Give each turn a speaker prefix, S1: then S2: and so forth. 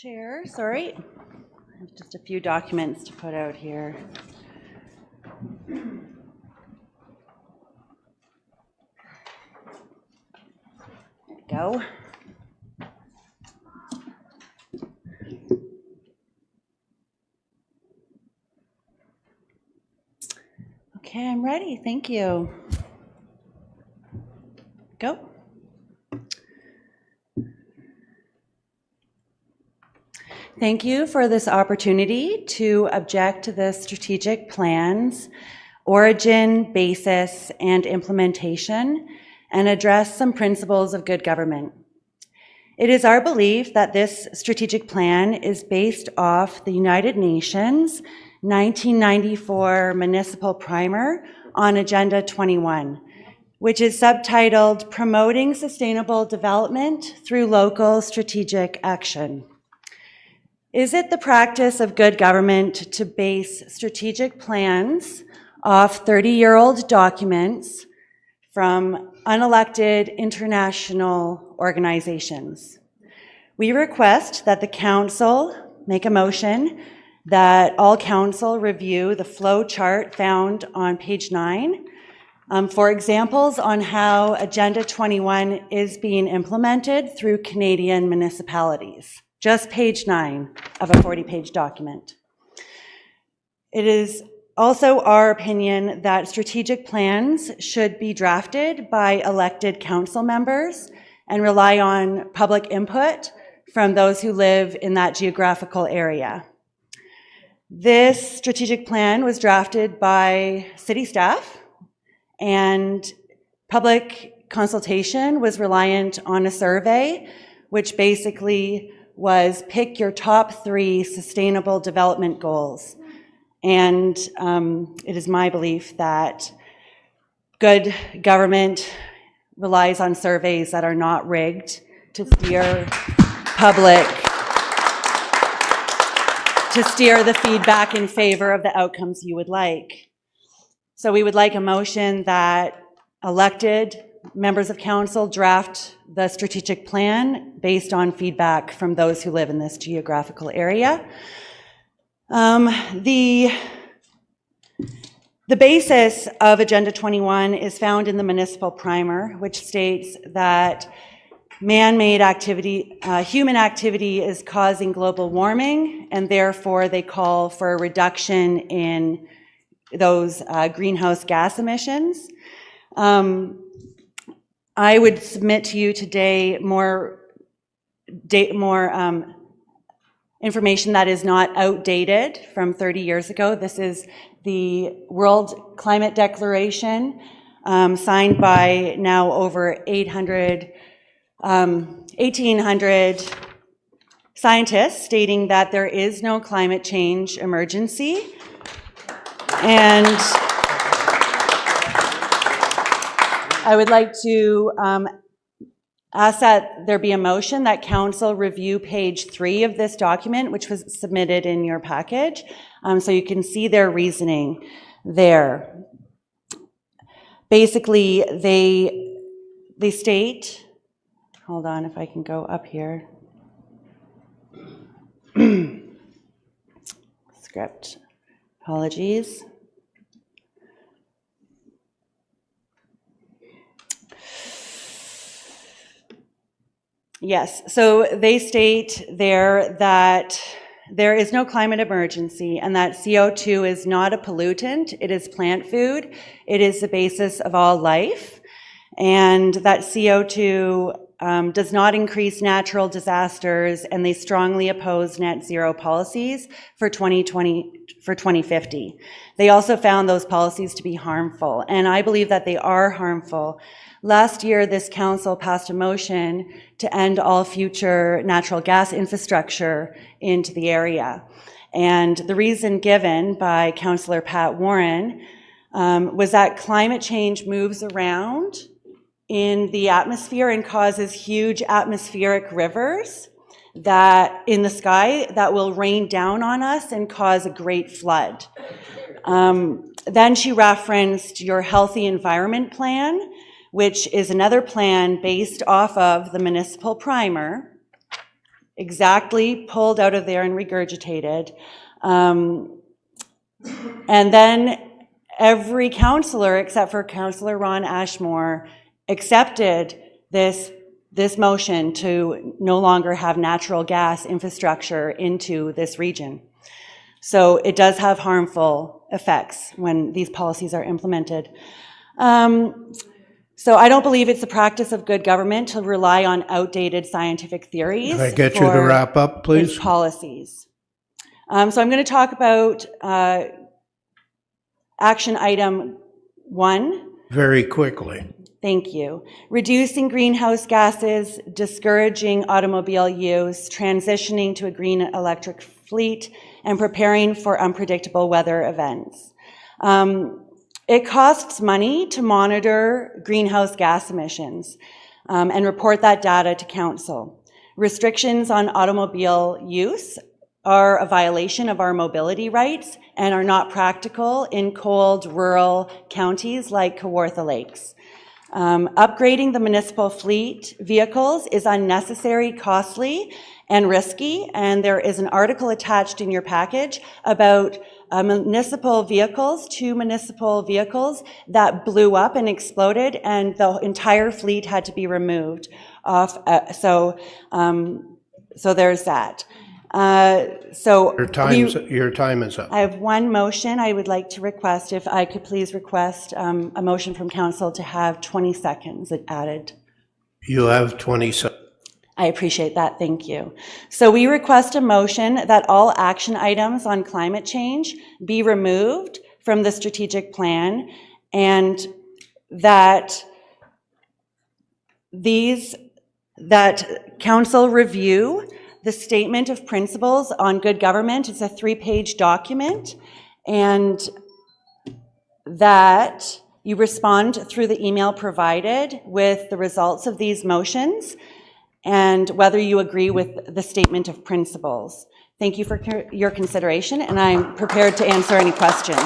S1: Chair, sorry. I have just a few documents to put out here. There we go. Okay, I'm ready. Thank you. Go. Thank you for this opportunity to object to the strategic plan's origin, basis, and implementation, and address some principles of good government. It is our belief that this strategic plan is based off the United Nations 1994 Municipal Primer on Agenda 21, which is subtitled Promoting Sustainable Development Through Local Strategic Action. Is it the practice of good government to base strategic plans off 30-year-old documents from unelected international organizations? We request that the council make a motion that all council review the flow chart found on page 9 for examples on how Agenda 21 is being implemented through Canadian municipalities. Just page 9 of a 40-page document. It is also our opinion that strategic plans should be drafted by elected council members and rely on public input from those who live in that geographical area. This strategic plan was drafted by city staff, and public consultation was reliant on a survey, which basically was pick your top 3 sustainable development goals. And it is my belief that good government relies on surveys that are not rigged to steer the feedback in favor of the outcomes you would like. So we would like a motion that elected members of council draft the strategic plan based on feedback from those who live in this geographical area. The basis of Agenda 21 is found in the Municipal Primer, which states that man-made activity, human activity is causing global warming, and therefore they call for a reduction in those greenhouse gas emissions. I would submit to you today more information that is not outdated from 30 years ago. This is the World Climate Declaration signed by now over 1,800 scientists stating that there is no climate change emergency. And I would like to ask that there be a motion that council review page 3 of this document, which was submitted in your package, so you can see their reasoning there. Basically, they state, hold on if I can go up here. Script, apologies. Yes, so they state there that there is no climate emergency and that CO2 is not a pollutant, it is plant food, it is the basis of all life, and that CO2 does not increase natural disasters, and they strongly oppose net zero policies for 2050. They also found those policies to be harmful, and I believe that they are harmful. Last year, this council passed a motion to end all future natural gas infrastructure into the area. And the reason given by Councillor Pat Warren was that climate change moves around in the atmosphere and causes huge atmospheric rivers that in the sky that will rain down on us and cause a great flood. Then she referenced your Healthy Environment Plan, which is another plan based off of the Municipal Primer. exactly pulled out of there and regurgitated. And then every councillor, except for Councillor Ron Ashmore, accepted this motion to no longer have natural gas infrastructure into this region. So it does have harmful effects when these policies are implemented. So I don't believe it's a practice of good government to rely on outdated scientific theories.
S2: Can I get you to wrap up, please?
S1: Policies. So I'm going to talk about action item 1.
S2: Very quickly.
S1: Thank you. Reducing greenhouse gases, discouraging automobile use, transitioning to a green electric fleet, and preparing for unpredictable weather events. It costs money to monitor greenhouse gas emissions and report that data to council. Restrictions on automobile use are a violation of our mobility rights and are not practical in cold, rural counties like Kawartha Lakes. Upgrading the municipal fleet vehicles is unnecessary, costly, and risky, and there is an article attached in your package about municipal vehicles, 2 municipal vehicles that blew up and exploded, and the entire fleet had to be removed off. So there's that.
S2: Your time is up.
S1: I have one motion. I would like to request, if I could please request a motion from council to have 20 seconds added.
S2: You have 20 seconds.
S1: I appreciate that. Thank you. So we request a motion that all action items on climate change be removed from the strategic plan, and that council review the statement of principles on good government. It's a 3-page document, and that you respond through the email provided with the results of these motions and whether you agree with the statement of principles. Thank you for your consideration, and I'm prepared to answer any questions.